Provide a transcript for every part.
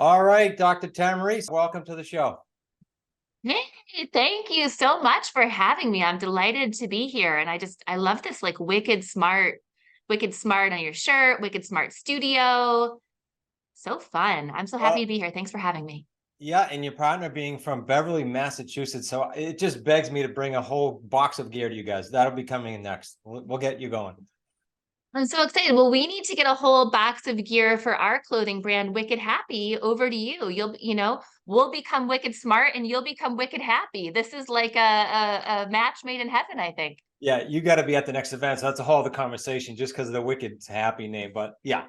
All right, Dr. Taryn Marie, welcome to the show. Hey, thank you so much for having me. I'm delighted to be here. And I love this like wicked smart on your shirt, wicked smart studio. So fun. I'm so happy Well, to be here. Thanks for having me. yeah, and your partner being from Beverly, Massachusetts. So it just begs me to bring a whole box of gear to you guys. That'll be coming in next. We'll get you going. I'm so excited. Well, we need to get a whole box of gear for our clothing brand, Wicked Happy, over to you. We'll become wicked smart and you'll become wicked happy. This is like a match made in heaven, I think. Yeah, you got to be at the next event. So that's a whole other conversation just because of the Wicked Happy name. But yeah,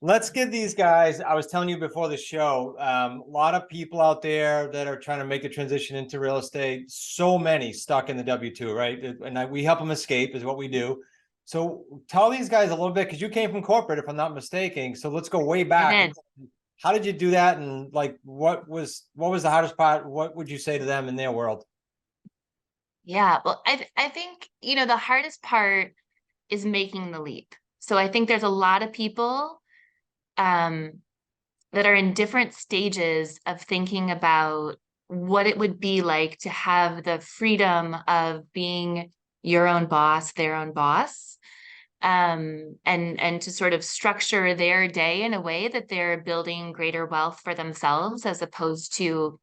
let's give these guys. I was telling you before the show, a lot of people out there that are trying to make the transition into real estate. So many stuck in the W-2, right? And we help them escape is what we do. So tell these guys a little bit because you came from corporate, if I'm not mistaken. So let's go way I back. did. How did you do that? And like, what was the hardest part? What would you say to them in their world? Yeah, well, I think, the hardest part is making the leap. So I think there's a lot of people um, that are in different stages of thinking about what it would be like to have the freedom of being your own boss, their own boss, and to sort of structure their day in a way that they're building greater wealth for themselves as opposed to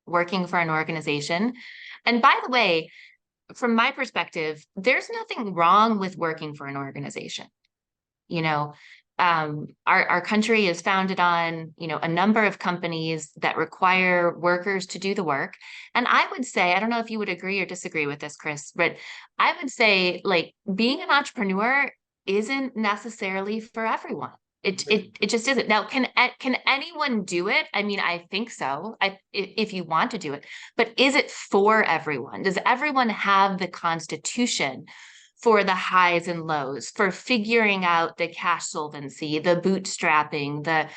working for an organization. And by the way, from my perspective, there's nothing wrong with working for an organization. You know, our country is founded on, a number of companies that require workers to do the work. And I would say, I don't know if you would agree or disagree with this, Chris, but I would say like being an entrepreneur isn't necessarily for everyone. It just isn't. Now, can anyone do it? I mean, I think so. If you want to do it, but is it for everyone? Does everyone have the constitution for the highs and lows, for figuring out the cash solvency, the bootstrapping, the,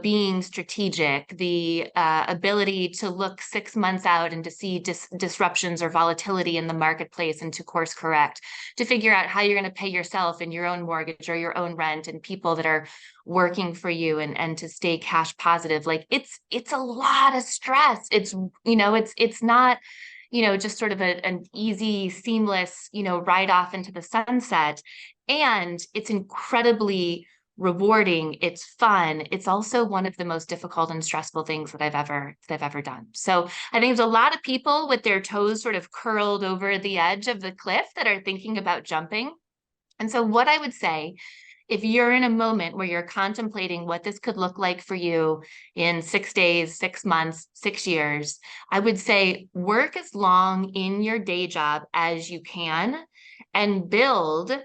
being strategic, the ability to look 6 months out and to see disruptions or volatility in the marketplace and to course correct, to figure out how you're going to pay yourself and your own mortgage or your own rent and people that are working for you and to stay cash positive. Like it's a lot of stress. It's not just sort of an easy, seamless, ride off into the sunset. And it's incredibly rewarding. It's fun. It's also one of the most difficult and stressful things that I've ever done. So I think there's a lot of people with their toes sort of curled over the edge of the cliff that are thinking about jumping. And so what I would say, if you're in a moment where you're contemplating what this could look like for you in 6 days, 6 months, 6 years, I would say work as long in your day job as you can and build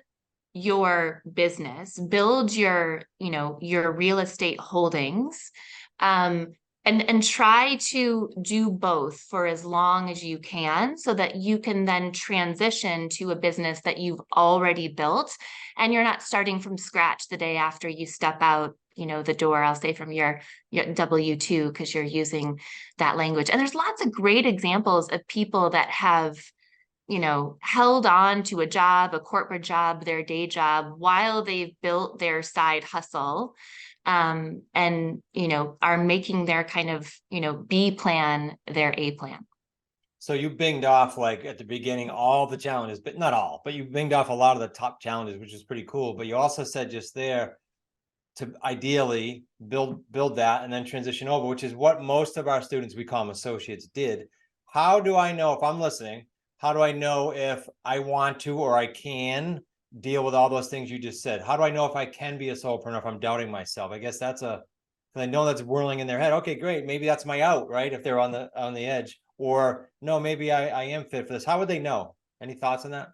your business, build your real estate holdings, um, and try to do both for as long as you can so that you can then transition to a business that you've already built and you're not starting from scratch the day after you step out the door, I'll say from your W-2 because you're using that language. And there's lots of great examples of people that have held on to a job, a corporate job, their day job while they've built their side hustle, and are making their kind of B plan their A plan. So you binged off like at the beginning all the challenges, but not all, but you binged off a lot of the top challenges, which is pretty cool. But you also said just there to ideally build that and then transition over, which is what most of our students, we call them associates, did. How do I know if I'm listening? How do I know if I want to or I can deal with all those things you just said? How do I know if I can be a solopreneur if I'm doubting myself? I guess I know that's whirling in their head. Okay, great. Maybe that's my out, right? If they're on the edge, or no, maybe I am fit for this. How would they know? Any thoughts on that?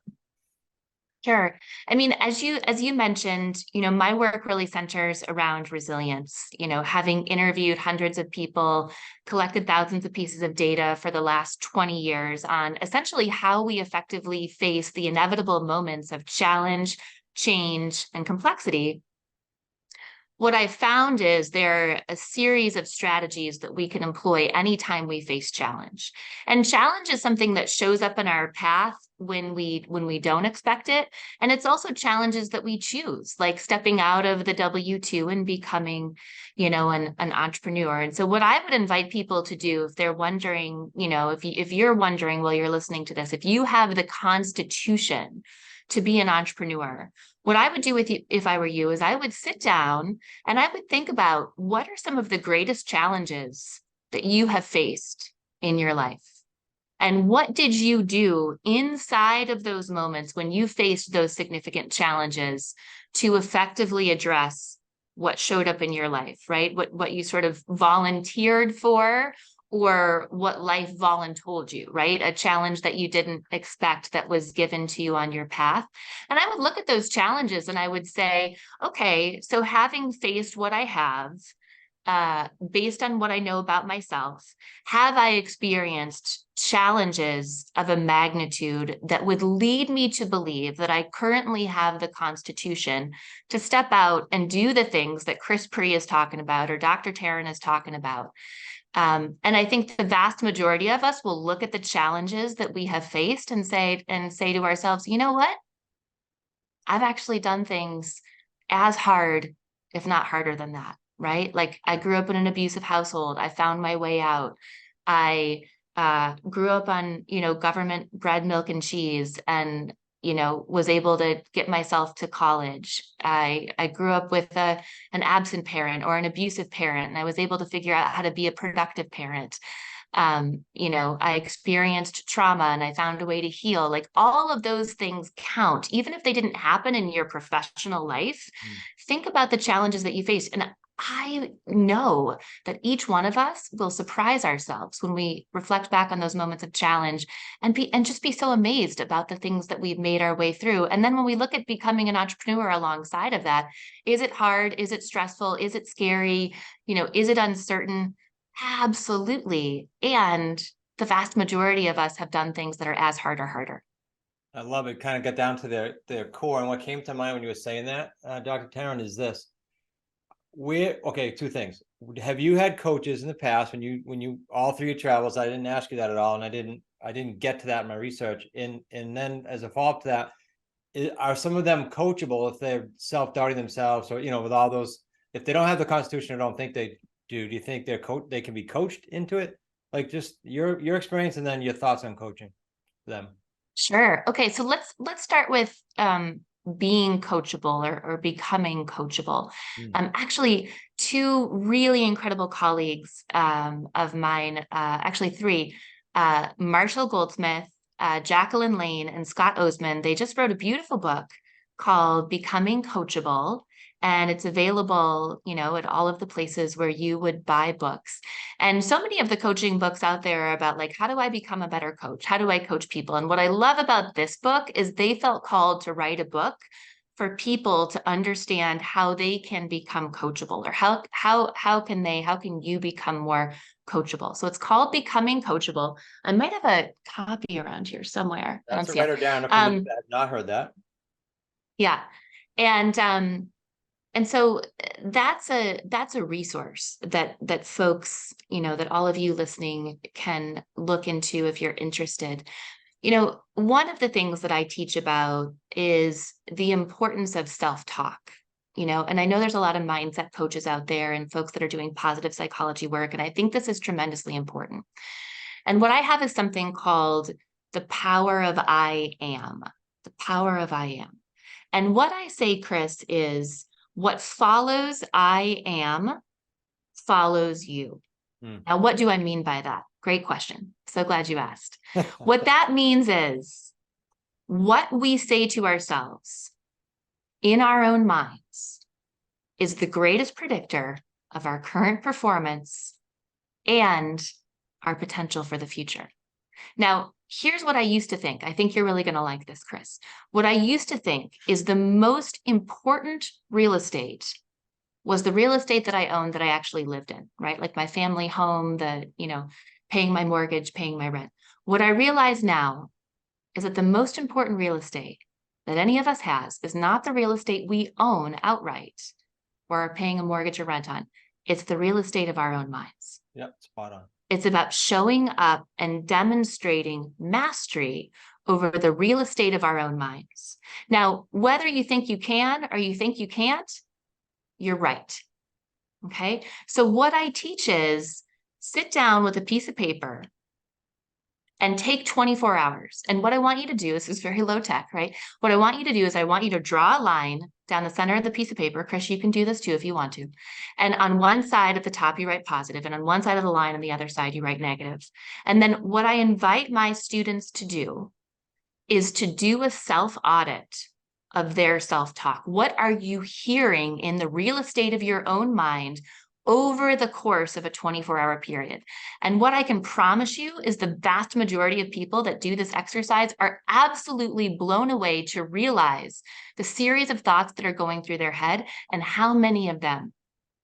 Sure. I mean, as you mentioned, my work really centers around resilience. Having interviewed hundreds of people, collected thousands of pieces of data for the last 20 years on essentially how we effectively face the inevitable moments of challenge, change, and complexity. what I found is there are a series of strategies that we can employ anytime we face challenge. And challenge is something that shows up in our path when we don't expect it. And it's also challenges that we choose, like stepping out of the W-2 and becoming, an entrepreneur. And so what I would invite people to do if they're wondering, if you're wondering while you're listening to this, if you have the constitution to be an entrepreneur, what I would do with you if I were you is I would sit down and I would think about what are some of the greatest challenges that you have faced in your life? And what did you do inside of those moments when you faced those significant challenges to effectively address what showed up in your life, right? What you sort of volunteered for, or what life voluntold you, right? A challenge that you didn't expect that was given to you on your path. And I would look at those challenges and I would say, okay, so having faced what I have, based on what I know about myself, have I experienced challenges of a magnitude that would lead me to believe that I currently have the constitution to step out and do the things that Chris Pree is talking about or Dr. Taryn is talking about? And I think the vast majority of us will look at the challenges that we have faced and say to ourselves, you know what? I've actually done things as hard, if not harder than that, right? Like I grew up in an abusive household. I found my way out. I grew up on, government bread, milk, and cheese, and was able to get myself to college. I grew up with an absent parent or an abusive parent, and I was able to figure out how to be a productive parent. I experienced trauma and I found a way to heal. Like all of those things count, even if they didn't happen in your professional life. Think about the challenges that you face. And I know that each one of us will surprise ourselves when we reflect back on those moments of challenge and just be so amazed about the things that we've made our way through. And then when we look at becoming an entrepreneur alongside of that, is it hard? Is it stressful? Is it scary? Is it uncertain? Absolutely. And the vast majority of us have done things that are as hard or harder. I love it. Kind of got down to their core. And what came to mind when you were saying that, Dr. Taryn, is this. Okay, two things. Have you had coaches in the past when you all through your travels? I didn't ask you that at all, and I didn't get to that in my research. And then as a follow-up to that, are some of them coachable if they're self-doubting themselves, or with all those, if they don't have the constitution, I don't think they do. Do you think they can be coached into it? Like just your experience and then your thoughts on coaching them. Sure. Okay, so let's start with being coachable or becoming coachable. Actually, two really incredible colleagues of mine, actually three, Marshall Goldsmith, Jacqueline Lane, and Scott Oseman, they just wrote a beautiful book called Becoming Coachable. And it's available, at all of the places where you would buy books. And so many of the coaching books out there are about like, how do I become a better coach? How do I coach people? And what I love about this book is they felt called to write a book for people to understand how they can become coachable, or how can you become more coachable. So it's called Becoming Coachable. I might have a copy around here somewhere. I don't That's a see it. writer down. If I've not heard that. Yeah. And so that's a resource that folks, that all of you listening can look into if you're interested. One of the things that I teach about is the importance of self-talk, and I know there's a lot of mindset coaches out there and folks that are doing positive psychology work, and I think this is tremendously important. And what I have is something called the power of I am, the power of I am. And what I say, Chris, is what follows I am follows you. Now, what do I mean by that? Great question. So glad you asked. What that means is what we say to ourselves in our own minds is the greatest predictor of our current performance and our potential for the future. Now, here's what I used to think. I think you're really going to like this, Chris. What I used to think is the most important real estate was the real estate that I owned that I actually lived in, right? Like my family home, paying my mortgage, paying my rent. What I realize now is that the most important real estate that any of us has is not the real estate we own outright. or paying a mortgage or rent on. It's the real estate of our own minds. Yep, spot on. It's about showing up and demonstrating mastery over the real estate of our own minds. Now, whether you think you can or you think you can't, you're right. Okay. So what I teach is sit down with a piece of paper and take 24 hours. And what I want you to do, this is very low tech, right? What I want you to do is I want you to draw a line down the center of the piece of paper. Chris, you can do this too if you want to. And on one side at the top, you write positive, and on one side of the line, on the other side, you write negative. And then what I invite my students to do is to do a self-audit of their self-talk. What are you hearing in the real estate of your own mind over the course of a 24-hour period? And what I can promise you is the vast majority of people that do this exercise are absolutely blown away to realize the series of thoughts that are going through their head and how many of them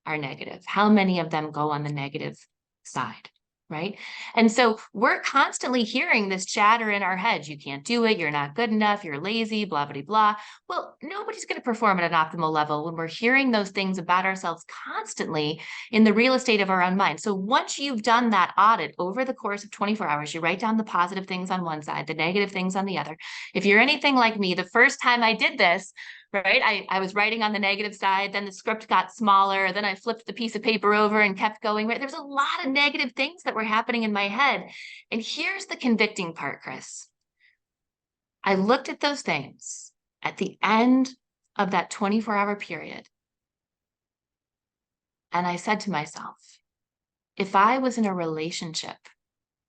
are negative, how many of them go on the negative side. Right. And so we're constantly hearing this chatter in our heads. You can't do it. You're not good enough. You're lazy, blah, blah, blah. Well, nobody's going to perform at an optimal level when we're hearing those things about ourselves constantly in the real estate of our own mind. So once you've done that audit over the course of 24 hours, you write down the positive things on one side, the negative things on the other. If you're anything like me, the first time I did this, right? I was writing on the negative side, then the script got smaller, then I flipped the piece of paper over and kept going, right? There's a lot of negative things that were happening in my head. And here's the convicting part, Chris. I looked at those things at the end of that 24-hour period. And I said to myself, if I was in a relationship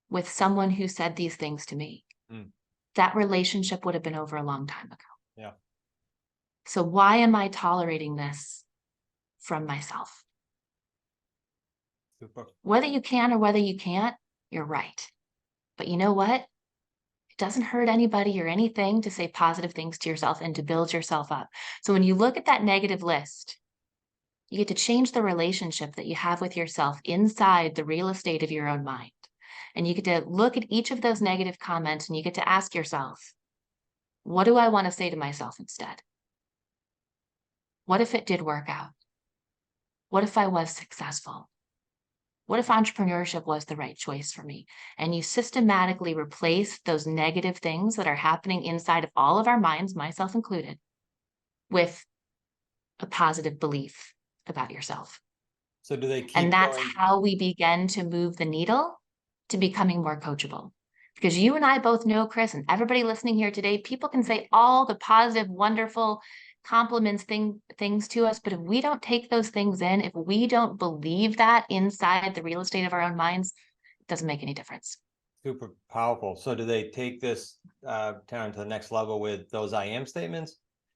with someone who said these things to me, that relationship would have been over a long time ago. Yeah. So why am I tolerating this from myself? Super. Whether you can or whether you can't, you're right. But you know what? It doesn't hurt anybody or anything to say positive things to yourself and to build yourself up. So when you look at that negative list, you get to change the relationship that you have with yourself inside the real estate of your own mind. And you get to look at each of those negative comments and you get to ask yourself, what do I want to say to myself instead? What if it did work out? What if I was successful? What if entrepreneurship was the right choice for me? And you systematically replace those negative things that are happening inside of all of our minds, myself included, with a positive belief about yourself. So do they keep And that's going? how we begin to move the needle to becoming more coachable. Because you and I both know, Chris, and everybody listening here today, people can say all the positive, wonderful compliments things to us, but if we don't take those things in, if we don't believe that inside the real estate of our own minds, it doesn't make any difference. Super powerful. So do they take this down to the next level with those I am statements?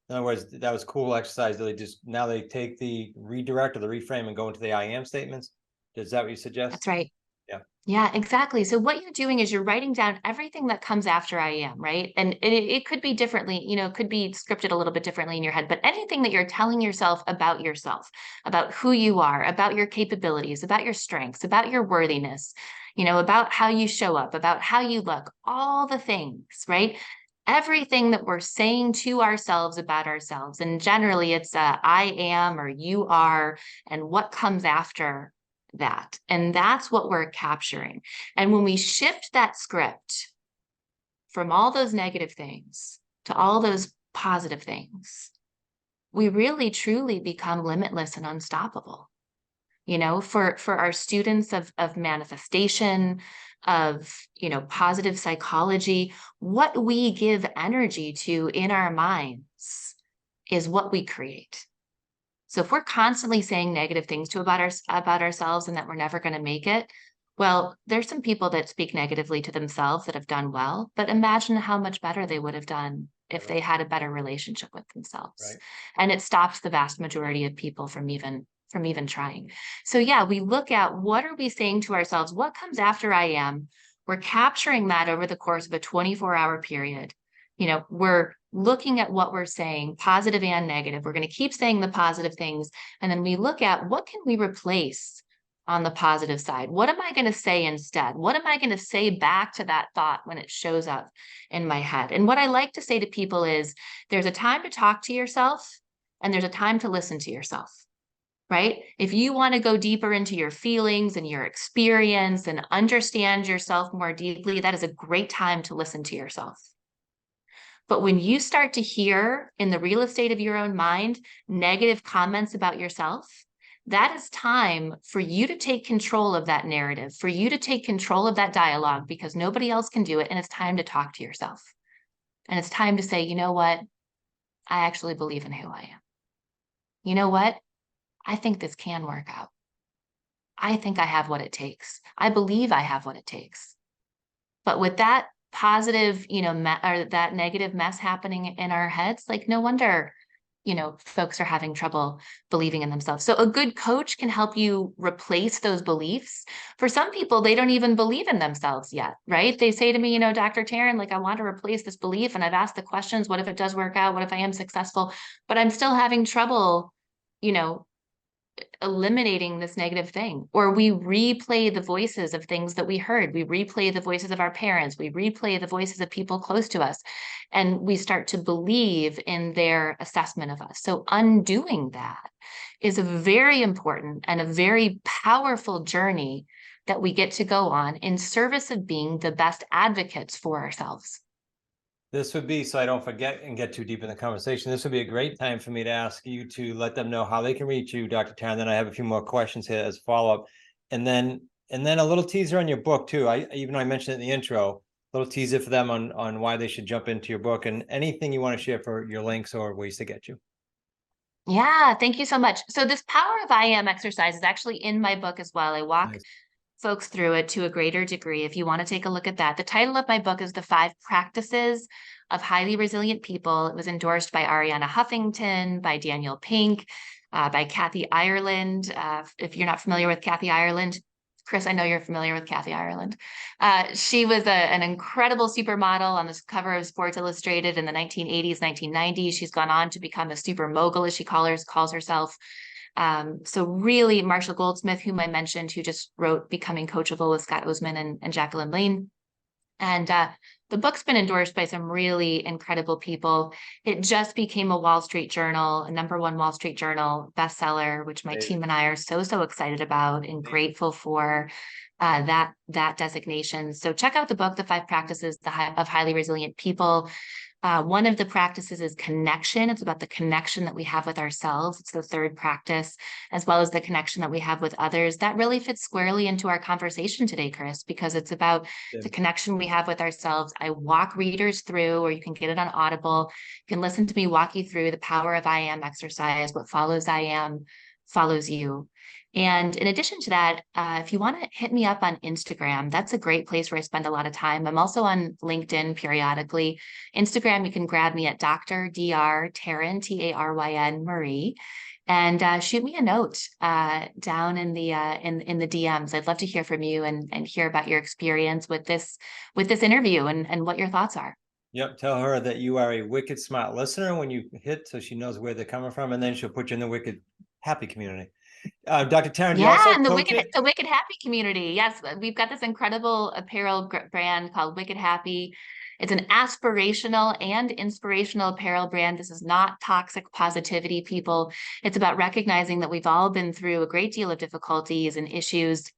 In other words, that was cool exercise. Do they just now they take the redirect or the reframe and go into the I am statements? Is that what you suggest? That's right. Yeah. Yeah, exactly. So what you're doing is you're writing down everything that comes after I am, right? And it could be differently, it could be scripted a little bit differently in your head, but anything that you're telling yourself, about who you are, about your capabilities, about your strengths, about your worthiness, about how you show up, about how you look, all the things, right? Everything that we're saying to ourselves about ourselves. And generally it's I am or you are, and what comes after that. And that's what we're capturing. And when we shift that script from all those negative things to all those positive things, we really truly become limitless and unstoppable. For our students of manifestation, of positive psychology, what we give energy to in our minds is what we create. So if we're constantly saying negative things about ourselves and that we're never going to make it, well, there's some people that speak negatively to themselves that have done well, but imagine how much better they would have done if they had a better relationship with themselves. Right. And it stops the vast majority of people from even trying. So yeah, we look at what are we saying to ourselves? What comes after I am? We're capturing that over the course of a 24-hour period. We're looking at what we're saying, positive and negative. We're going to keep saying the positive things. And then we look at what can we replace on the positive side? What am I going to say instead? What am I going to say back to that thought when it shows up in my head? And what I like to say to people is there's a time to talk to yourself and there's a time to listen to yourself. right? If you want to go deeper into your feelings and your experience and understand yourself more deeply, that is a great time to listen to yourself. But when you start to hear in the real estate of your own mind negative comments about yourself, that is time for you to take control of that narrative, for you to take control of that dialogue, because nobody else can do it. And it's time to talk to yourself. And it's time to say, you know what? I actually believe in who I am. You know what? I think this can work out. I think I have what it takes. I believe I have what it takes. But with that positive, or that negative mess happening in our heads, like no wonder, folks are having trouble believing in themselves. So a good coach can help you replace those beliefs. For some people, they don't even believe in themselves yet, right? They say to me, Dr. Taryn, like, I want to replace this belief. And I've asked the questions, what if it does work out? What if I am successful? But I'm still having trouble, you know, eliminating this negative thing. Or we replay the voices of things that we heard. We replay the voices of our parents. We replay the voices of people close to us. And we start to believe in their assessment of us. So undoing that is a very important and a very powerful journey that we get to go on in service of being the best advocates for ourselves. This would be, so I don't forget and get too deep in the conversation, this would be a great time for me to ask you to let them know how they can reach you, Dr. Taryn. Then I have a few more questions here as follow-up. And then a little teaser on your book too. Even though I mentioned it in the intro, a little teaser for them on why they should jump into your book, and anything you want to share for your links or ways to get you. Yeah, thank you so much. So this Power of I Am exercise is actually in my book as well. I walk Nice. folks through it to a greater degree. If you want to take a look at that, the title of my book is The 5 Practices of Highly Resilient People. It was endorsed by Ariana Huffington, by Daniel Pink, by Kathy Ireland. If you're not familiar with Kathy Ireland, Chris, I know you're familiar with Kathy Ireland. She was an incredible supermodel on the cover of Sports Illustrated in the 1980s, 1990s. She's gone on to become a super mogul, as she calls herself. So really, Marshall Goldsmith, whom I mentioned, who just wrote Becoming Coachable with Scott Oseman and Jacqueline Lane. And the book's been endorsed by some really incredible people. It just became a Wall Street Journal, a #1 Wall Street Journal bestseller, which my team and I are so excited about and grateful for that designation. So check out the book, The 5 Practices of Highly Resilient People. One of the practices is connection. It's about the connection that we have with ourselves. It's the 3rd practice, as well as the connection that we have with others. That really fits squarely into our conversation today, Chris, because it's about the connection we have with ourselves. I walk readers through, or you can get it on Audible. You can listen to me walk you through the Power of I Am exercise. What follows I Am follows you. And in addition to that, if you want to hit me up on Instagram, that's a great place where I spend a lot of time. I'm also on LinkedIn periodically. Instagram, you can grab me at Dr. Taryn, Taryn Marie, and shoot me a note down in the DMs. I'd love to hear from you and hear about your experience with this interview and what your thoughts are. Yep. Tell her that you are a wicked smart listener when you hit, so she knows where they're coming from, and then she'll put you in the wicked happy community. Dr. Taryn, do you also And the coach it? Wicked Happy community. Yes, we've got this incredible apparel brand called Wicked Happy. It's an aspirational and inspirational apparel brand. This is not toxic positivity, people. It's about recognizing that we've all been through a great deal of difficulties and issues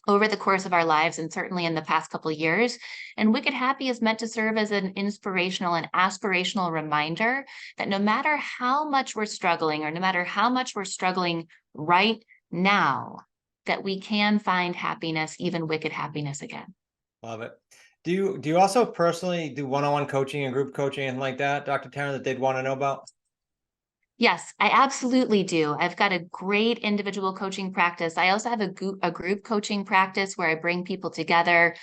over the course of our lives, and certainly in the past couple of years. And Wicked Happy is meant to serve as an inspirational and aspirational reminder that no matter how much we're struggling, or no matter how much we're struggling right now, that we can find happiness, even wicked happiness again. Love it. Do you also personally do one-on-one coaching and group coaching and like that, Dr. Taryn, that they'd want to know about? Yes, I absolutely do. I've got a great individual coaching practice. I also have a group coaching practice where I bring people together.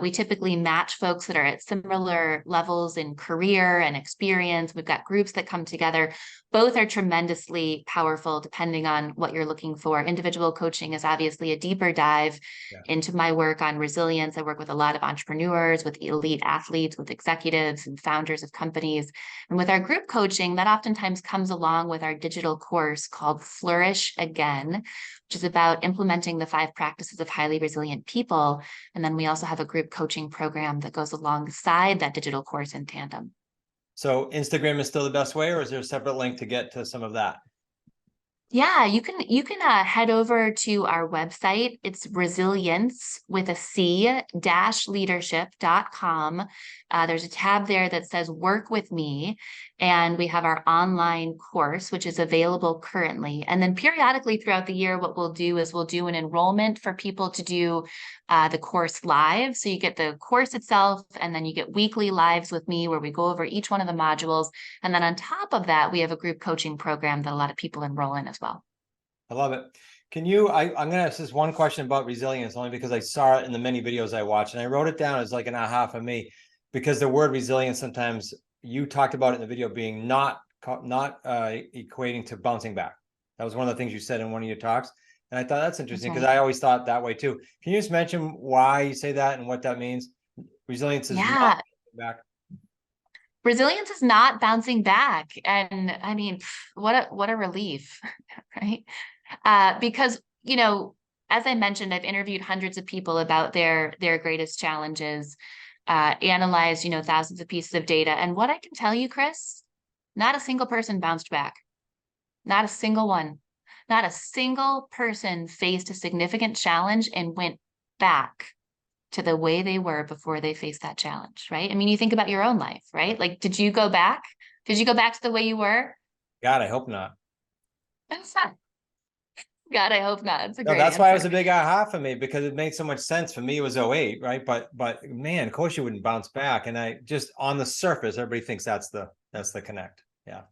We typically match folks that are at similar levels in career and experience. We've got groups that come together. Both are tremendously powerful depending on what you're looking for. Individual coaching is obviously a deeper dive into my work on resilience. I work with a lot of entrepreneurs, with elite athletes, with executives and founders of companies. And with our group coaching, that oftentimes comes along with our digital course called Flourish Again, which is about implementing the 5 practices of highly resilient people. And then we also have a group coaching program that goes alongside that digital course in tandem. So Instagram is still the best way, or is there a separate link to get to some of that? Yeah, you can head over to our website. It's resilience with a C dash leadership.com. There's a tab there that says work with me, and we have our online course, which is available currently. And then periodically throughout the year, what we'll do is we'll do an enrollment for people to do the course live. So you get the course itself, and then you get weekly lives with me where we go over each one of the modules. And then on top of that, we have a group coaching program that a lot of people enroll in as well. I love it. Can you, I'm gonna ask this one question about resilience only because I saw it in the many videos I watched and I wrote it down as like an aha for me, because the word resilience, sometimes you talked about it in the video being not equating to bouncing back. That was one of the things you said in one of your talks. And I thought that's interesting because Right. I always thought that way too. Can you just mention why you say that and what that means? Resilience is not Yeah, back. resilience is not bouncing back. And I mean, what a relief, right? Because, as I mentioned, I've interviewed hundreds of people about their greatest challenges, analyzed, thousands of pieces of data. And what I can tell you, Chris, not a single person bounced back. Not a single one. Not a single person faced a significant challenge and went back to the way they were before they faced that challenge, right? I mean, you think about your own life, right? Like, did you go back? Did you go back to the way you were? God, I hope not. That's not. God, I hope not. It's a No, great that's why it was answer. a big aha for me because it made so much sense. For me, it was 08, right? But man, of course you wouldn't bounce back. And I just on the surface, everybody thinks that's the connect. Yeah.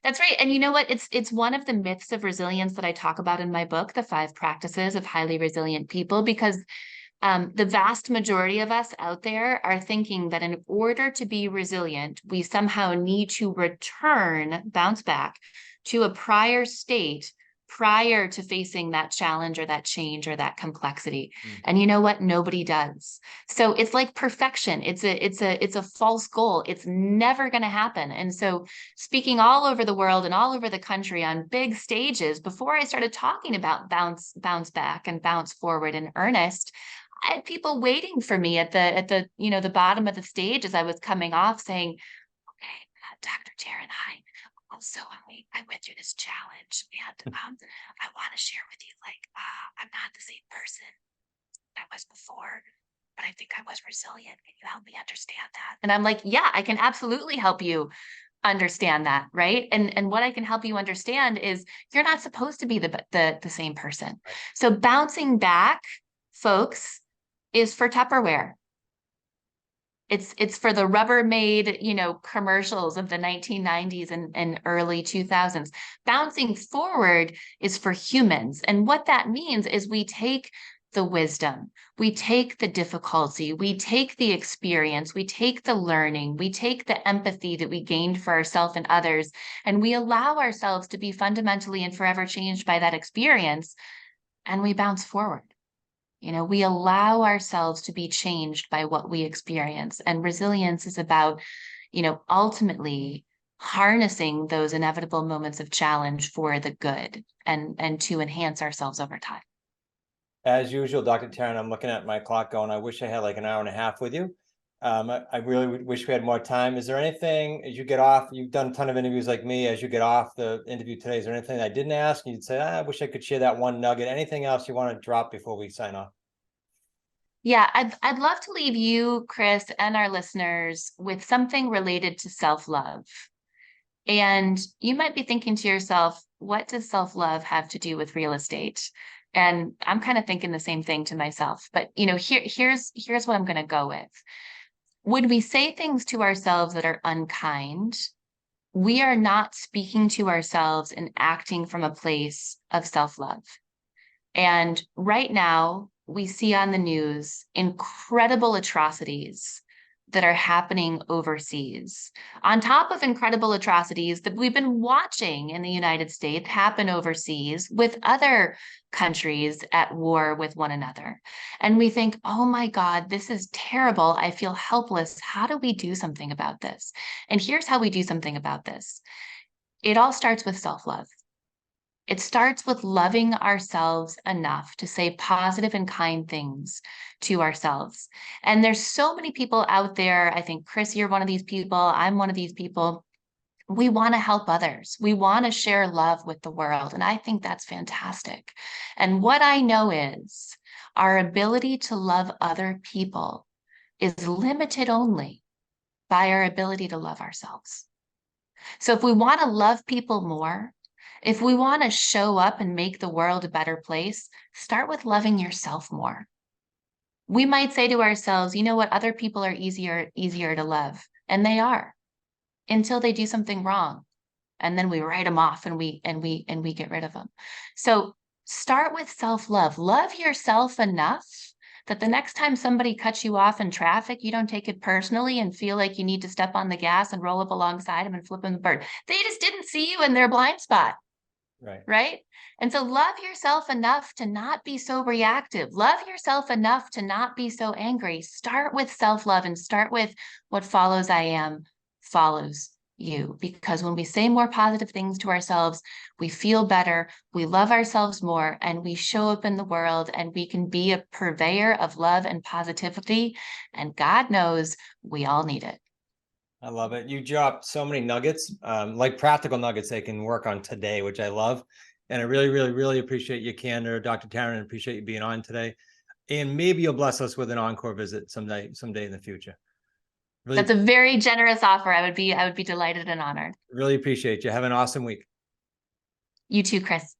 That's right. And you know what? It's one of the myths of resilience that I talk about in my book, The Five Practices of Highly Resilient People, because the vast majority of us out there are thinking that in order to be resilient, we somehow need to bounce back to a prior state prior to facing that challenge or that change or that complexity. Mm. And you know what? Nobody does. So it's like perfection. It's a false goal. It's never going to happen. And so speaking all over the world and all over the country on big stages, before I started talking about bounce back and bounce forward in earnest, I had people waiting for me at the bottom of the stage as I was coming off saying, okay, Dr. Taryn, hi. Also, I went through this challenge and I want to share with you, like, I'm not the same person I was before, but I think I was resilient. Can you help me understand that? And I'm like, yeah, I can absolutely help you understand that, right? And what I can help you understand is you're not supposed to be the same person. Right. So bouncing back, folks, is for Tupperware. It's for the Rubbermaid, commercials of the 1990s and early 2000s. Bouncing forward is for humans. And what that means is we take the wisdom, we take the difficulty, we take the experience, we take the learning, we take the empathy that we gained for ourselves and others, and we allow ourselves to be fundamentally and forever changed by that experience, and we bounce forward. We allow ourselves to be changed by what we experience. And resilience is about, ultimately harnessing those inevitable moments of challenge for the good and to enhance ourselves over time. As usual, Dr. Taryn, I'm looking at my clock going, I wish I had like an hour and a half with you. I really wish we had more time. Is there anything as you get off? You've done a ton of interviews like me. As you get off the interview today, is there anything I didn't ask? You'd say, I wish I could share that one nugget. Anything else you want to drop before we sign off? Yeah, I'd love to leave you, Chris, and our listeners with something related to self-love. And you might be thinking to yourself, what does self-love have to do with real estate? And I'm kind of thinking the same thing to myself. But here's what I'm going to go with. When we say things to ourselves that are unkind, we are not speaking to ourselves and acting from a place of self-love. And right now, we see on the news incredible atrocities that are happening overseas, on top of incredible atrocities that we've been watching in the United States happen overseas with other countries at war with one another. And we think, oh my God, this is terrible. I feel helpless. How do we do something about this? And here's how we do something about this. It all starts with self-love. It starts with loving ourselves enough to say positive and kind things to ourselves. And there's so many people out there. I think, Chris, you're one of these people. I'm one of these people We want to help others. We want to share love with the world. And I think that's fantastic. And what I know is our ability to love other people is limited only by our ability to love ourselves. So if we want to love people more, if we want to show up and make the world a better place, start with loving yourself more. We might say to ourselves, you know what, other people are easier to love. And they are, until they do something wrong. And then we write them off and we get rid of them. So start with self-love. Love yourself enough that the next time somebody cuts you off in traffic, you don't take it personally and feel like you need to step on the gas and roll up alongside them and flip them the bird. They just didn't see you in their blind spot. Right. And so love yourself enough to not be so reactive. Love yourself enough to not be so angry. Start with self-love and start with what follows I am follows you. Because when we say more positive things to ourselves, we feel better, we love ourselves more, and we show up in the world, and we can be a purveyor of love and positivity. And God knows we all need it. I love it. You dropped so many nuggets, like practical nuggets they can work on today, which I love. And I really, really, really appreciate your candor, Dr. Taryn. I appreciate you being on today. And maybe you'll bless us with an encore visit someday in the future. Really, that's a very generous offer. I would be delighted and honored. Really appreciate you. Have an awesome week. You too, Chris.